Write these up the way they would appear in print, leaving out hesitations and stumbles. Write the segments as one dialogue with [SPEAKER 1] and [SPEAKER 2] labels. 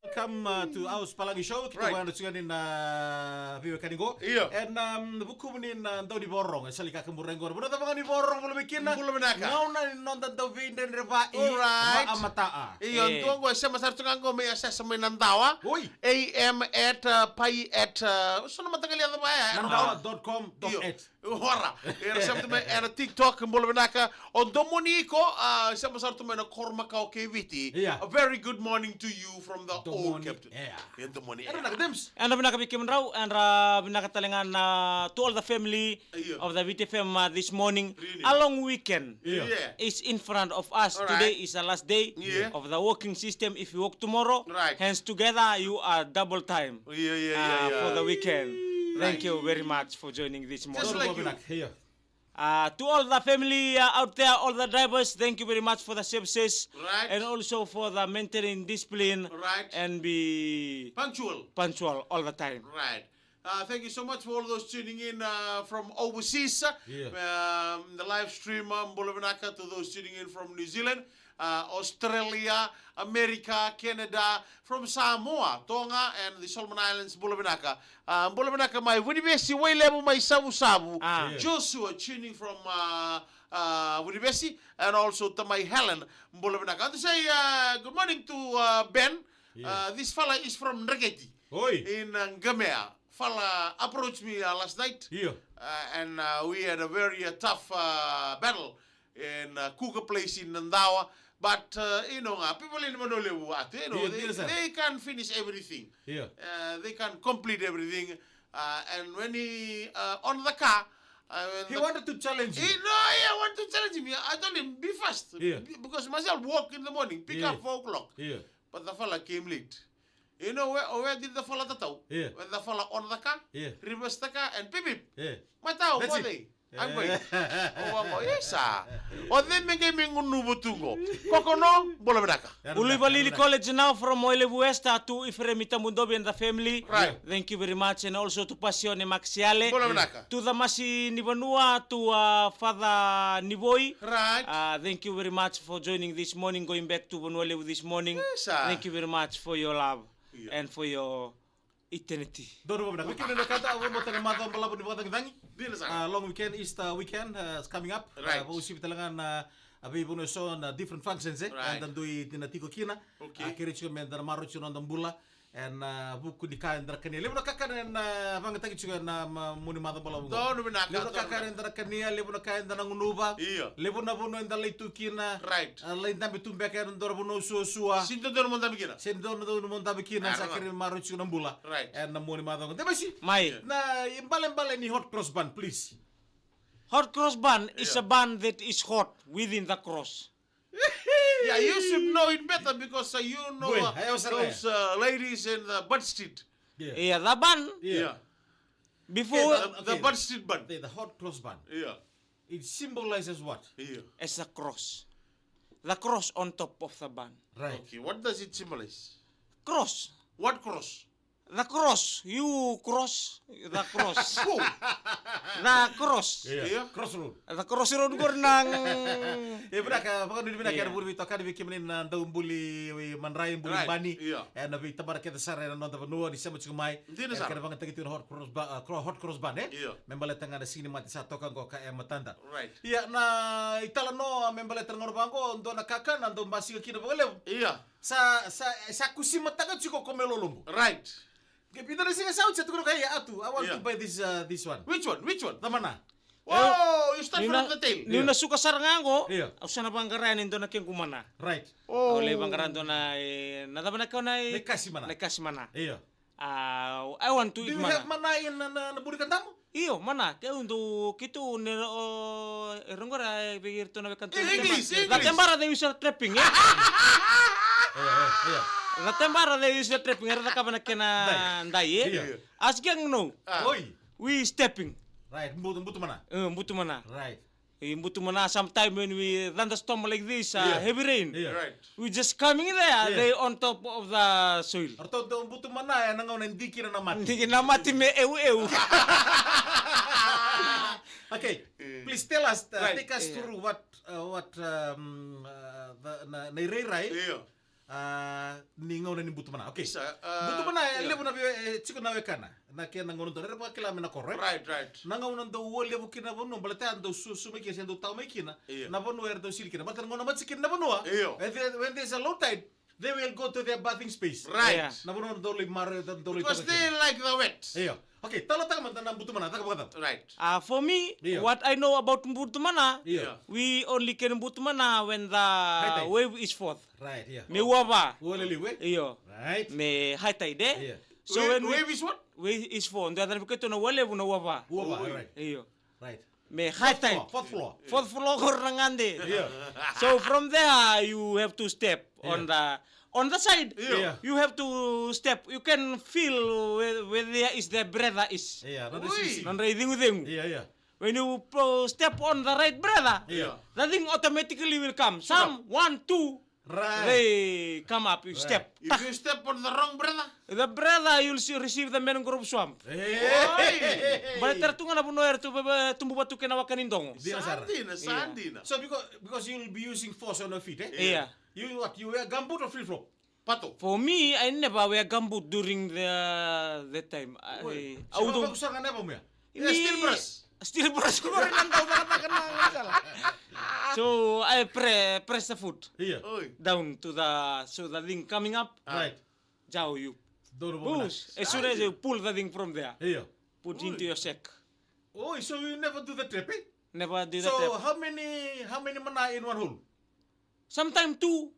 [SPEAKER 1] Welcome to our Spalangi Show. Kita
[SPEAKER 2] Right.
[SPEAKER 1] right. Dengan Viva Kanigo.
[SPEAKER 2] Iya.
[SPEAKER 1] And buku ni tau di borong. Sali kakak murengor. Benar tak di borong belum bikin.
[SPEAKER 2] Belum naka.
[SPEAKER 1] Ngau na nonton tau Vin dan Revai.
[SPEAKER 2] Alright.
[SPEAKER 1] Amataa.
[SPEAKER 2] Iyon tuang gue sama sartu nganggo may assessment nantawa.
[SPEAKER 1] Oi.
[SPEAKER 2] AM at pai at so naman tagal yan ba ya?
[SPEAKER 1] Nandawa.com.h.
[SPEAKER 2] Ora. Era sabtu may era TikTok mbolo naka on domoniko sama sartu may na korma ka KVT.
[SPEAKER 1] Iya.
[SPEAKER 2] A very good morning to you from the old
[SPEAKER 1] Domoni.
[SPEAKER 2] captain.
[SPEAKER 1] Yeah.
[SPEAKER 2] Yan domoni.
[SPEAKER 1] Ano nak dems?
[SPEAKER 3] Anda binakabikim raw, and binakatalingan to all the family
[SPEAKER 2] Ayun.
[SPEAKER 3] of the VTFM this morning.
[SPEAKER 2] Really?
[SPEAKER 3] A long weekend
[SPEAKER 2] Yeah.
[SPEAKER 3] is in front of us.
[SPEAKER 2] Alright.
[SPEAKER 3] Today is the last day
[SPEAKER 2] Yeah.
[SPEAKER 3] of the working system. If you work tomorrow,
[SPEAKER 2] Right.
[SPEAKER 3] hands together, you are double time
[SPEAKER 2] Yeah.
[SPEAKER 3] for the weekend. Thank
[SPEAKER 2] Right.
[SPEAKER 3] you very much for joining this morning.
[SPEAKER 2] Just like you.
[SPEAKER 1] Here.
[SPEAKER 3] To all the family out there, all the drivers, thank you very much for the services.
[SPEAKER 2] Right.
[SPEAKER 3] And also for the maintaining discipline
[SPEAKER 2] Right.
[SPEAKER 3] and be
[SPEAKER 2] Punctual.
[SPEAKER 3] punctual all the time.
[SPEAKER 2] Right. Thank you so much for all those tuning in from overseas.
[SPEAKER 1] Yeah.
[SPEAKER 2] The live stream Mbolovenaka to those tuning in from New Zealand, Australia, America, Canada, from Samoa, Tonga, and the Solomon Islands, Mbolovenaka. Mbolovenaka, my Winibesi, Wailemu, my Sabu Sabu,
[SPEAKER 3] Ah.
[SPEAKER 2] Joshua tuning from Winibesi, and also to my Helen, Mbolovenaka. And to say good morning to Ben.
[SPEAKER 1] Yeah.
[SPEAKER 2] This fella is from Nregeti
[SPEAKER 1] Oi.
[SPEAKER 2] in Ngamea. Fella approached me last night,
[SPEAKER 1] Here.
[SPEAKER 2] and we had a very tough battle in Kuka place in Nandawa. But people in Manolewu,
[SPEAKER 1] Yeah,
[SPEAKER 2] they can finish everything.
[SPEAKER 1] Here.
[SPEAKER 2] They can complete everything. And when he on the car,
[SPEAKER 1] He wanted to challenge you.
[SPEAKER 2] I want to challenge him. I told him be fast,
[SPEAKER 1] Yeah.
[SPEAKER 2] because myself walk in the morning, pick
[SPEAKER 1] Yeah.
[SPEAKER 2] up 4 o'clock.
[SPEAKER 1] Here.
[SPEAKER 2] But the fella came late. You know where did the fella tatau?
[SPEAKER 1] Yeah.
[SPEAKER 2] When the fella on the car,
[SPEAKER 1] Yeah.
[SPEAKER 2] reverse the car, and pip pip.
[SPEAKER 1] Yeah.
[SPEAKER 2] Matao,
[SPEAKER 1] That's
[SPEAKER 2] what
[SPEAKER 1] it.
[SPEAKER 2] they? I'm going. Oh, yes, sir. O then me game nubu tungo. Kokono, bola bedaka.
[SPEAKER 3] Uli Balili College now from Moilevu West to Ifremita Mundobi and the family.
[SPEAKER 2] Right.
[SPEAKER 3] Thank you very much. And also to Passione Maxiale.
[SPEAKER 2] Bola bedaka.
[SPEAKER 3] To the Masi Nibanua, to Father Niboi.
[SPEAKER 2] Right.
[SPEAKER 3] Thank you very much for joining this morning, going back to Bonuelevu this morning.
[SPEAKER 2] Yes, sir.
[SPEAKER 3] Thank you very much for your love
[SPEAKER 2] Yeah.
[SPEAKER 3] and for your eternity.
[SPEAKER 1] Dono ba nak? Weekend na kata awon mo tanga matang pala ni batang tangi.
[SPEAKER 2] Dina sa.
[SPEAKER 1] Long weekend, Easter weekend is coming up.
[SPEAKER 2] Right.
[SPEAKER 1] Usip talangan abi puno so na different functions
[SPEAKER 2] Right.
[SPEAKER 1] and dui tinatiko kina.
[SPEAKER 2] Okay.
[SPEAKER 1] Kiri chuo men dar maru chuo nandang bula and buku di kain dar kania. Lebu na kakan and pangatagi chuo na muni matang pala bungo.
[SPEAKER 2] Dono bedaka.
[SPEAKER 1] Lebu na kakan dar kania, lebu na kain dar ngunuba.
[SPEAKER 2] Iya.
[SPEAKER 1] Lebu na buno and dar leitu kina.
[SPEAKER 2] Right.
[SPEAKER 1] Lain tambe tumbek and dor buno suwa.
[SPEAKER 2] Sinto dono monta bikina.
[SPEAKER 1] Sen dono dono monta bikina sa
[SPEAKER 2] Ano?
[SPEAKER 1] kiri maru chuo nambula.
[SPEAKER 2] Right.
[SPEAKER 1] And muni matang. Tapi si
[SPEAKER 3] My
[SPEAKER 1] na imbalen ni hot cross band please.
[SPEAKER 3] hot cross band is
[SPEAKER 2] Yeah.
[SPEAKER 3] a band that is hot within the cross.
[SPEAKER 2] Yeah, you should know it better because you know
[SPEAKER 1] Bueno, ayaw sa
[SPEAKER 2] those ladies in the Bud Street.
[SPEAKER 3] Yeah, the band
[SPEAKER 2] Yeah.
[SPEAKER 3] before
[SPEAKER 2] The Bud Street band.
[SPEAKER 1] The hot cross band.
[SPEAKER 2] Yeah.
[SPEAKER 1] It symbolizes what?
[SPEAKER 2] Yeah.
[SPEAKER 3] as a cross. The cross on top of the band.
[SPEAKER 1] Right.
[SPEAKER 2] Okay, what does it symbolize?
[SPEAKER 3] Cross.
[SPEAKER 2] What cross?
[SPEAKER 3] The cross. You cross. The cross.
[SPEAKER 2] Who?
[SPEAKER 3] The cross.
[SPEAKER 2] Yeah.
[SPEAKER 1] Crossroad.
[SPEAKER 3] The crossroad ko ng...
[SPEAKER 1] Baka ni bina
[SPEAKER 3] Yeah.
[SPEAKER 1] kaya buri to kan bikin na daun buli manrayin buli
[SPEAKER 2] Right,
[SPEAKER 1] bani.
[SPEAKER 2] yeah.
[SPEAKER 1] And nabi tabar kita sare na nonta benua di sama cumai.
[SPEAKER 2] Hindi na sar.
[SPEAKER 1] Kada bang tagi hot cross band
[SPEAKER 2] Yeah.
[SPEAKER 1] Membala tanga na sini mati sa tokan ko ka matanda.
[SPEAKER 2] Right.
[SPEAKER 1] Ya na itala no membala tanga bango ndo na kakan ndo basi kina bole.
[SPEAKER 2] Yeah.
[SPEAKER 1] Sa kusima tanga chiko komelolombo.
[SPEAKER 2] Right.
[SPEAKER 1] Kita na singa sauce tu kaya atu. I want
[SPEAKER 2] Yeah.
[SPEAKER 1] to buy this one.
[SPEAKER 2] Which one? Which one?
[SPEAKER 1] Tamana.
[SPEAKER 2] Oh, you start from the tail.
[SPEAKER 3] Ni na suka sarangan ko.
[SPEAKER 1] Yeah.
[SPEAKER 3] Ako sana banggaran ndo na keng kumana.
[SPEAKER 1] Right.
[SPEAKER 2] Oh.
[SPEAKER 3] Ole banggaran ndo na nada na ko na
[SPEAKER 1] Nekasi mana?
[SPEAKER 3] Nekas mana.
[SPEAKER 1] Iya.
[SPEAKER 3] I want to
[SPEAKER 1] Do
[SPEAKER 3] eat
[SPEAKER 1] you have
[SPEAKER 3] mana.
[SPEAKER 1] mana in na burikan tamu?
[SPEAKER 3] Iyo, mana? Kaya undo kito ne rongora bigir to na kanto.
[SPEAKER 2] English,
[SPEAKER 3] La
[SPEAKER 2] English.
[SPEAKER 3] tembara de user trapping eh.
[SPEAKER 1] Iya.
[SPEAKER 3] La tembara de user trapping era ka bana kena ndai eh.
[SPEAKER 1] Iya.
[SPEAKER 3] Asgang no.
[SPEAKER 2] Ah.
[SPEAKER 1] Oi.
[SPEAKER 3] We stepping.
[SPEAKER 1] Right, mbutu mana?
[SPEAKER 3] Butu mana?
[SPEAKER 1] Right.
[SPEAKER 3] Butu mana sometime when we thunderstorm like this, heavy rain.
[SPEAKER 1] Iya.
[SPEAKER 2] Right.
[SPEAKER 3] We just coming there,
[SPEAKER 1] Yeah.
[SPEAKER 3] they on top of the soil.
[SPEAKER 1] Arto do mbutu mana ya nangaw hindi kira naman.
[SPEAKER 3] Hindi na mati me eu.
[SPEAKER 1] Okay, please tell us,
[SPEAKER 2] Right.
[SPEAKER 1] take us
[SPEAKER 3] Yeah.
[SPEAKER 1] through what the Nairay
[SPEAKER 2] Yeah.
[SPEAKER 1] ni ngau na ni butu mana. Okay.
[SPEAKER 2] Isa,
[SPEAKER 1] Butu mana
[SPEAKER 2] yeah.
[SPEAKER 1] lebu na chiko na wekana. Na kia na ngono tore pa kila mena correct.
[SPEAKER 2] Right, right.
[SPEAKER 1] Na ngau na do wo lebu kina bono balate ando su me kia sendo tau me kina.
[SPEAKER 2] Yeah.
[SPEAKER 1] Na bono do silikina. But ngono matsikin na bono.
[SPEAKER 2] Yeah.
[SPEAKER 1] When there's a low tide, they will go to their bathing space.
[SPEAKER 2] Right.
[SPEAKER 3] Yeah.
[SPEAKER 1] Na bono do li mare do li.
[SPEAKER 2] Because they like the wet.
[SPEAKER 1] Iyo. Okay, talo taka man na butu mana taka bakata.
[SPEAKER 2] Right.
[SPEAKER 3] For me,
[SPEAKER 1] Yeah.
[SPEAKER 3] what I know about Mbutumana,
[SPEAKER 1] Iyo.
[SPEAKER 3] we only can Mbutumana when the
[SPEAKER 1] tide.
[SPEAKER 3] wave is forth.
[SPEAKER 1] Right, yeah.
[SPEAKER 3] Me wava.
[SPEAKER 1] Wo le liwe.
[SPEAKER 3] Iyo.
[SPEAKER 1] Right.
[SPEAKER 3] Me high tide.
[SPEAKER 1] Yeah.
[SPEAKER 3] So when
[SPEAKER 2] Wave is what?
[SPEAKER 3] wave is forth, the other because na wale na wava.
[SPEAKER 1] Wo ba, right.
[SPEAKER 3] Iyo.
[SPEAKER 1] Right.
[SPEAKER 3] Me high tide.
[SPEAKER 1] Fourth floor.
[SPEAKER 3] Fourth floor korangande.
[SPEAKER 1] Yeah.
[SPEAKER 3] So from there you have to step on the side.
[SPEAKER 1] Yeah.
[SPEAKER 3] You have to step. You can feel where there is the brother is.
[SPEAKER 1] Yeah, not
[SPEAKER 2] Ui.
[SPEAKER 1] easy.
[SPEAKER 3] Non riding.
[SPEAKER 1] Yeah, yeah.
[SPEAKER 3] When you step on the right brother,
[SPEAKER 1] Yeah.
[SPEAKER 3] the thing automatically will come. Some 1, 2,
[SPEAKER 1] Right.
[SPEAKER 3] they come up. You step.
[SPEAKER 2] If you step on the wrong brother,
[SPEAKER 3] The brother you'll receive the mangrove swamp.
[SPEAKER 1] Hey.
[SPEAKER 3] But tertungan na puno to tumbu batu kenawakan indong.
[SPEAKER 1] Di na Sarah.
[SPEAKER 2] Sandina, Sandina.
[SPEAKER 1] So because you'll be using force on your feet, eh?
[SPEAKER 3] Yeah.
[SPEAKER 1] You what? You wear gumboot or flip flop?
[SPEAKER 2] Pato.
[SPEAKER 3] For me, I never wear gumboot during that time.
[SPEAKER 1] Although bagus sangat apa mo ya?
[SPEAKER 2] Yeah, still brush.
[SPEAKER 3] Still brush ko rin ang tao salah. So I press the foot
[SPEAKER 1] Iya.
[SPEAKER 2] Oi.
[SPEAKER 3] down to the thing coming up.
[SPEAKER 1] Right.
[SPEAKER 3] Jauh you
[SPEAKER 1] Don't know.
[SPEAKER 3] push. As soon as you pull the thing from there,
[SPEAKER 1] Iya.
[SPEAKER 3] put into your sack.
[SPEAKER 1] Oh, so you never do the trip, eh?
[SPEAKER 3] Never do that.
[SPEAKER 1] So how many mana in one hole?
[SPEAKER 3] Sometimes 2.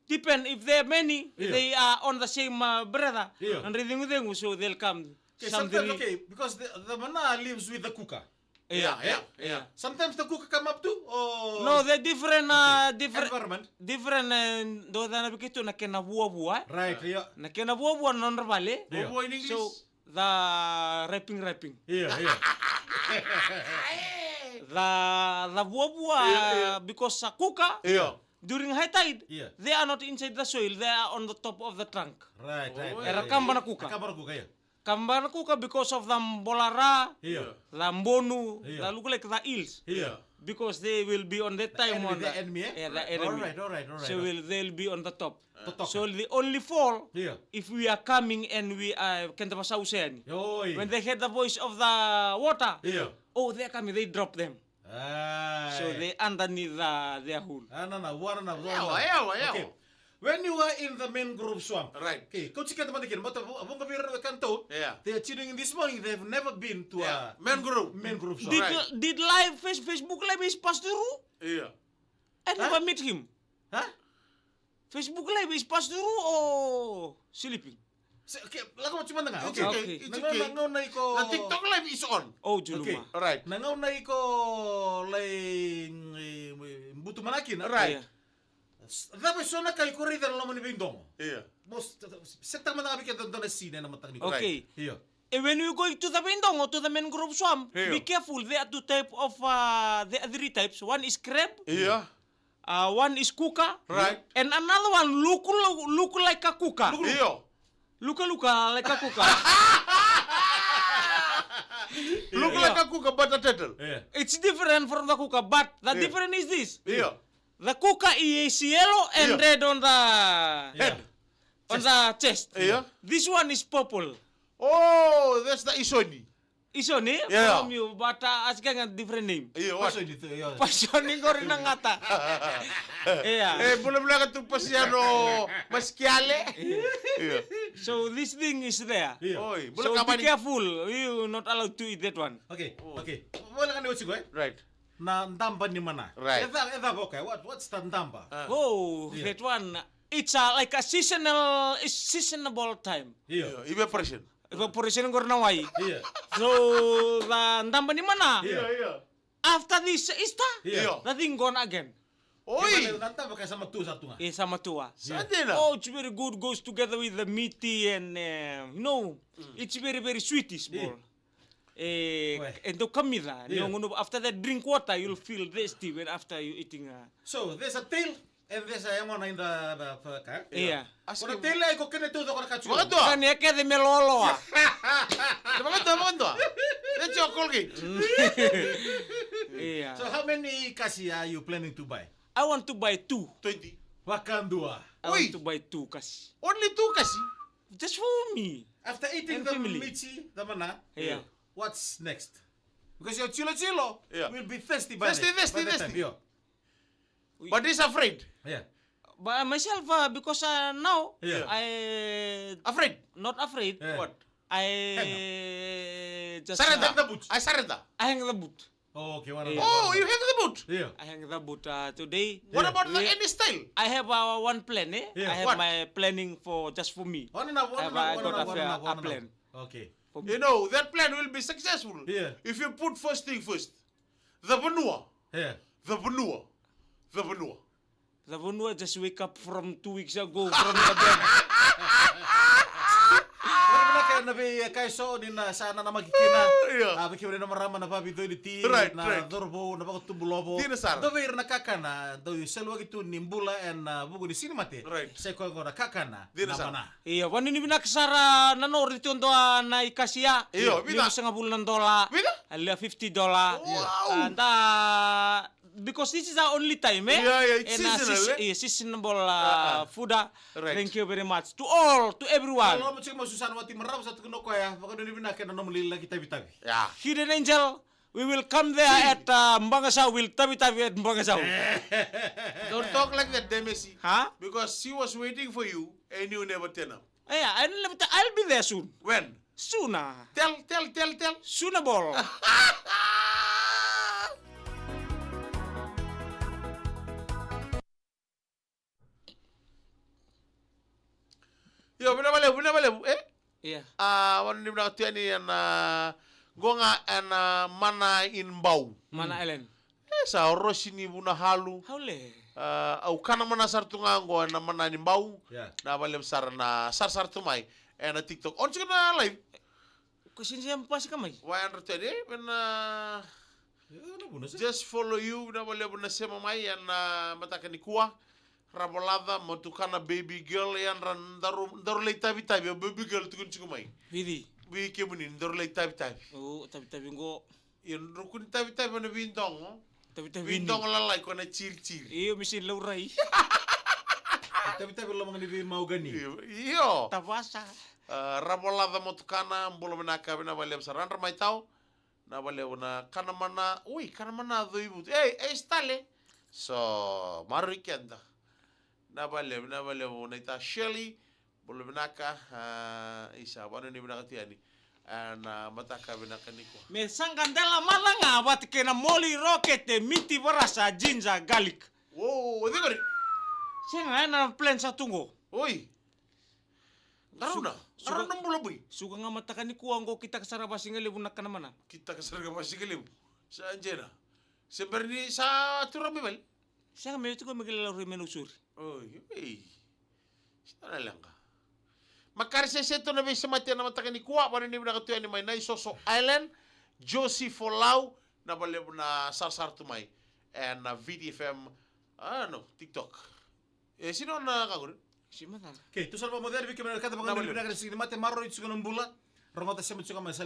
[SPEAKER 3] Depend if there are many,
[SPEAKER 1] Yeah.
[SPEAKER 3] they are on the same brother
[SPEAKER 1] Yeah.
[SPEAKER 3] and reading with them, so they'll come.
[SPEAKER 1] Okay,
[SPEAKER 3] Some
[SPEAKER 1] sometimes
[SPEAKER 3] they-
[SPEAKER 1] okay because the mana lives with the kuka.
[SPEAKER 2] Yeah.
[SPEAKER 1] Sometimes the kuka come up too, or
[SPEAKER 3] No, they're different. Different.
[SPEAKER 1] environment.
[SPEAKER 3] Different. Do na begitu na kena buah-buah.
[SPEAKER 1] Right. Yeah.
[SPEAKER 3] Na kena buah-buah non verbale.
[SPEAKER 1] Yeah.
[SPEAKER 2] Bobo in English.
[SPEAKER 3] So the rapping.
[SPEAKER 1] Yeah. Yeah.
[SPEAKER 3] The buah-buah because sa kuka
[SPEAKER 2] Yeah.
[SPEAKER 3] during high tide,
[SPEAKER 1] Yeah.
[SPEAKER 3] they are not inside the soil. They are on the top of the trunk.
[SPEAKER 1] Right.
[SPEAKER 2] Oh,
[SPEAKER 3] Era kamba na kuka.
[SPEAKER 1] Kamar kuka ya.
[SPEAKER 3] Kamba na kuka because of the mbolara,
[SPEAKER 1] Iya.
[SPEAKER 3] the mbonu,
[SPEAKER 1] Yeah.
[SPEAKER 3] the look like the eels.
[SPEAKER 1] Iya.
[SPEAKER 3] Because they will be on that time
[SPEAKER 1] enemy,
[SPEAKER 3] on
[SPEAKER 1] the enemy, eh?
[SPEAKER 3] Yeah, the enemy.
[SPEAKER 1] All right.
[SPEAKER 3] So they'll be on the top.
[SPEAKER 1] Totok.
[SPEAKER 3] So they only fall
[SPEAKER 1] Yeah.
[SPEAKER 3] if we are coming and we are kanta masausen.
[SPEAKER 1] Yoi.
[SPEAKER 3] When they hear the voice of the water,
[SPEAKER 1] Yeah.
[SPEAKER 3] oh they're coming, they drop them.
[SPEAKER 1] Ay.
[SPEAKER 3] So they underneath their hole.
[SPEAKER 2] Ayaw.
[SPEAKER 1] Okay. When you are in the mangrove swamp,
[SPEAKER 2] Right.
[SPEAKER 1] okay, kau cakap teman dikit, but abang kabir kanto,
[SPEAKER 2] Yeah.
[SPEAKER 1] they are tuning in this morning. They've never been to
[SPEAKER 2] Yeah.
[SPEAKER 1] a
[SPEAKER 2] Mangrove.
[SPEAKER 1] mangrove swamp.
[SPEAKER 3] Did
[SPEAKER 2] Right.
[SPEAKER 3] did live Facebook live is passed through?
[SPEAKER 2] Yeah.
[SPEAKER 3] I never met him.
[SPEAKER 1] Hah?
[SPEAKER 3] Facebook live is passed through or sleeping?
[SPEAKER 1] Okay, lagu macam mana
[SPEAKER 2] It's
[SPEAKER 1] Okay.
[SPEAKER 2] okay. It's okay.
[SPEAKER 1] Nangaw na iko.
[SPEAKER 2] The TikTok live is on.
[SPEAKER 3] Oh
[SPEAKER 1] Okay.
[SPEAKER 3] juluma.
[SPEAKER 2] Right.
[SPEAKER 1] Nangaw na iko lay butu manakin.
[SPEAKER 2] Right.
[SPEAKER 3] Yeah.
[SPEAKER 1] Dapat sona kay ko rin dalam ni bindong.
[SPEAKER 2] Yeah.
[SPEAKER 1] Most setang mana kami kita doon na scene na matang ni.
[SPEAKER 3] Okay.
[SPEAKER 1] Iya.
[SPEAKER 3] And when you going to the Bindong or to the mangrove swamp,
[SPEAKER 2] Yeah.
[SPEAKER 3] be careful. There are 2 types of there are 3 types. One is crab,
[SPEAKER 2] Yeah.
[SPEAKER 3] one is kuka,
[SPEAKER 2] Right.
[SPEAKER 3] and another one look like a kuka.
[SPEAKER 2] Yeah.
[SPEAKER 3] Look like a kuka.
[SPEAKER 2] Look like a kuka but a turtle.
[SPEAKER 1] Iya.
[SPEAKER 3] It's different from the kuka, but the
[SPEAKER 2] Yeah.
[SPEAKER 3] difference is this:
[SPEAKER 2] Yeah.
[SPEAKER 3] the kuka is yellow and
[SPEAKER 2] Yeah.
[SPEAKER 3] red on the
[SPEAKER 1] Head.
[SPEAKER 3] on the chest.
[SPEAKER 2] Yeah.
[SPEAKER 3] This one is purple.
[SPEAKER 2] Oh, that's the Isoni.
[SPEAKER 3] Isoni
[SPEAKER 2] Yeah.
[SPEAKER 3] from you, but asking a different name.
[SPEAKER 2] Yeah, what?
[SPEAKER 1] Pasok dito. Iya.
[SPEAKER 3] Passioning ko rin ang ngata. Yeah.
[SPEAKER 2] Boleh ka tu pasiano maskiale. Yeah.
[SPEAKER 3] So this thing is there.
[SPEAKER 1] Iya.
[SPEAKER 2] Oi, boleh
[SPEAKER 3] So
[SPEAKER 2] ka
[SPEAKER 3] be
[SPEAKER 2] mani.
[SPEAKER 3] careful. You not allowed to eat that one.
[SPEAKER 1] Okay. Okay. Wala ka ni usi ko eh.
[SPEAKER 2] Right.
[SPEAKER 1] Na ndamba ni mana.
[SPEAKER 2] Right.
[SPEAKER 1] Eda okay. What's the ndamba?
[SPEAKER 3] Oh,
[SPEAKER 1] Yeah.
[SPEAKER 3] that one. It's like a seasonable time.
[SPEAKER 1] Iya.
[SPEAKER 2] Evaporation.
[SPEAKER 3] Evaporation ko rin na wai.
[SPEAKER 1] Iya.
[SPEAKER 3] So the ndamba ni mana.
[SPEAKER 1] Yeah.
[SPEAKER 3] After this Easter,
[SPEAKER 1] Iya.
[SPEAKER 3] the thing gone again.
[SPEAKER 2] Oi.
[SPEAKER 1] Nanta baka sama tu satu nga.
[SPEAKER 3] Sama tua.
[SPEAKER 2] Sande na.
[SPEAKER 3] Oh, it's very good. Goes together with the meaty and it's very very sweetish ball. And the kamida.
[SPEAKER 1] Yeah.
[SPEAKER 3] After that, drink water. You'll feel thirsty when after you eating.
[SPEAKER 1] So there's a tail and there's a yang mana in the car.
[SPEAKER 3] Yeah.
[SPEAKER 1] Kung tail ay ko kene tu ko kachu.
[SPEAKER 2] Mga to.
[SPEAKER 3] Kan ya kaya de melolo ah.
[SPEAKER 2] Mga to. That's your Colgate.
[SPEAKER 3] Yeah.
[SPEAKER 1] So how many kasi are you planning to buy?
[SPEAKER 3] I want to buy 2.
[SPEAKER 2] 20.
[SPEAKER 1] Wakan dua.
[SPEAKER 3] I
[SPEAKER 2] Oi.
[SPEAKER 3] want to buy 2 kasi.
[SPEAKER 2] Only 2 kasi.
[SPEAKER 3] Just for me.
[SPEAKER 1] After eating
[SPEAKER 3] And
[SPEAKER 1] the
[SPEAKER 3] family.
[SPEAKER 1] michi, the mana,
[SPEAKER 3] Yeah.
[SPEAKER 1] what's next? Because your chilo
[SPEAKER 2] Yeah.
[SPEAKER 1] will be thirsty by
[SPEAKER 2] Thirsty,
[SPEAKER 1] the,
[SPEAKER 2] thirsty,
[SPEAKER 1] by the time.
[SPEAKER 2] thirsty.
[SPEAKER 1] Yeah.
[SPEAKER 2] But he's afraid.
[SPEAKER 1] Yeah.
[SPEAKER 3] But myself, because now,
[SPEAKER 1] Yeah.
[SPEAKER 3] I
[SPEAKER 2] Afraid.
[SPEAKER 3] not afraid.
[SPEAKER 1] Yeah.
[SPEAKER 2] What?
[SPEAKER 3] I just
[SPEAKER 2] Surrender.
[SPEAKER 1] Hang the boot.
[SPEAKER 2] I surrender.
[SPEAKER 3] I hang the boot.
[SPEAKER 1] Oh, okay. One
[SPEAKER 3] Yeah.
[SPEAKER 2] Oh, you have the boot.
[SPEAKER 1] Yeah.
[SPEAKER 3] I hang the boot today.
[SPEAKER 2] What
[SPEAKER 1] Yeah.
[SPEAKER 2] about the
[SPEAKER 3] Yeah.
[SPEAKER 2] any style?
[SPEAKER 3] I have one plan.
[SPEAKER 1] Yeah.
[SPEAKER 3] I have
[SPEAKER 2] What?
[SPEAKER 3] my planning for just for me.
[SPEAKER 1] One enough, one
[SPEAKER 3] Have
[SPEAKER 1] enough,
[SPEAKER 3] I
[SPEAKER 1] one
[SPEAKER 3] got
[SPEAKER 1] enough,
[SPEAKER 3] a
[SPEAKER 1] one
[SPEAKER 3] fair-
[SPEAKER 1] enough,
[SPEAKER 3] a
[SPEAKER 1] one
[SPEAKER 3] plan?
[SPEAKER 1] enough. Okay.
[SPEAKER 3] For me.
[SPEAKER 2] You know, that plan will be successful.
[SPEAKER 1] Yeah.
[SPEAKER 2] If you put first thing first. The Benua.
[SPEAKER 1] Yeah.
[SPEAKER 2] The Benua. The Benua.
[SPEAKER 3] The one who just wake up from 2 weeks ago from the bed.
[SPEAKER 1] Karena kaya nabi kay so ni na sana na magkikina.
[SPEAKER 2] Yeah.
[SPEAKER 1] Abi kaya na marama na babi do ti
[SPEAKER 2] Right,
[SPEAKER 1] na
[SPEAKER 2] right.
[SPEAKER 1] dorbo na bago tubulobo.
[SPEAKER 2] Di na sar.
[SPEAKER 1] Do ver na kakana do selwa gitu nimbula en bugu di sini mate.
[SPEAKER 2] Right.
[SPEAKER 1] Saya ko na kakana.
[SPEAKER 2] Di na sar.
[SPEAKER 1] mana.
[SPEAKER 3] Iya, wani ni binakasara na no rito ndo na ikasia.
[SPEAKER 2] Iyo, bida.
[SPEAKER 3] Yung isang bulan $.
[SPEAKER 2] Bida?
[SPEAKER 3] Ala $50.
[SPEAKER 2] Wow.
[SPEAKER 3] And because this is our only time, eh?
[SPEAKER 2] Yeah, it's
[SPEAKER 3] and,
[SPEAKER 2] seasonal,
[SPEAKER 3] seasonable food.
[SPEAKER 2] Right.
[SPEAKER 3] Thank you very much to all, to everyone.
[SPEAKER 1] Kalau mo cik mo susan wati marama sa tukuno ko ya. Baka do ni binake na nomli lagi tabi-tabi.
[SPEAKER 2] Yeah.
[SPEAKER 3] Hidden Angel, we will come there at Mbangasau. We'll tabi-tabi at Mbangasau.
[SPEAKER 2] Don't talk like that, Demesi.
[SPEAKER 3] Huh?
[SPEAKER 2] Because she was waiting for you and you never turn up.
[SPEAKER 3] Yeah, I'll be there soon.
[SPEAKER 2] When?
[SPEAKER 3] Sooner.
[SPEAKER 2] Tell.
[SPEAKER 3] Sooner ball.
[SPEAKER 2] Yo, binabalew. Eh?
[SPEAKER 3] Iya.
[SPEAKER 2] Wano ni binakatuyan ni yan, gonga and mana in bau.
[SPEAKER 3] Mana Ellen?
[SPEAKER 2] Sa orosi ni buna halu.
[SPEAKER 3] Haule.
[SPEAKER 2] Au kana mana sartu ngango na mana in bau.
[SPEAKER 1] Yeah.
[SPEAKER 2] Na balem sar na sar tumay. Na TikTok. On na live.
[SPEAKER 3] Kusin siya pasi kamay.
[SPEAKER 2] Why understand eh? When
[SPEAKER 1] Ya, na buno sa.
[SPEAKER 2] just follow you na balem na sema mai yan matakan ni kuwa. Rabolada matukana baby girl yan ran daru lay tabi baby girl tukun cikumay.
[SPEAKER 3] Vidi.
[SPEAKER 2] Bi kemunin daru lay tabi.
[SPEAKER 3] Oh, tabi-tabi ngo.
[SPEAKER 2] Yan rukun tabi na bintong. Oh.
[SPEAKER 3] Tabi-tabi ni.
[SPEAKER 2] Bintong lalay ko na chill.
[SPEAKER 3] Iyo, misin lauray.
[SPEAKER 1] Tabi-tabi lo mga ni mau gani.
[SPEAKER 2] Iyo.
[SPEAKER 3] Tabasa.
[SPEAKER 2] Rabolada matukana mbulo menaka na balem saran ramay tao. Na balem na kana mana do ibut. Stale. So, marikenda. Na balem na ita Shelly bolo menaka isa wano ni menaka tiani. Mataka menaka niko.
[SPEAKER 3] Me sangandela malanga wat kena moli rocket miti barasa ginger garlic.
[SPEAKER 2] Wow, di ko rin.
[SPEAKER 3] Siya nga na plan sa tungo.
[SPEAKER 2] Uy. Naroon ng bulaboy.
[SPEAKER 3] Suga nga matakan ni kuwang ko kita kasarabas nga libunak ka naman.
[SPEAKER 2] Kita kasarga masikilim. Sa Anjena. Siyempre ni sa Turabibel.
[SPEAKER 3] Siya nga may ito ko maglalaro yung menusur.
[SPEAKER 2] Uy. Sana lang ka. Magkariseseto na may sa matya na matakan ni kuwa. Paano hindi mo nakatuyan ni may Naisoso Island. Josie Folau. Nabalib na Sarsar Tumay. And VTFM. TikTok. Sino na kagunin?
[SPEAKER 3] Si Matal.
[SPEAKER 1] Okay, tu salva model vi que me kata mga
[SPEAKER 2] Nabalib.
[SPEAKER 1] ni binake sa sini mate maro itu sa bula. Rongota sa mo sa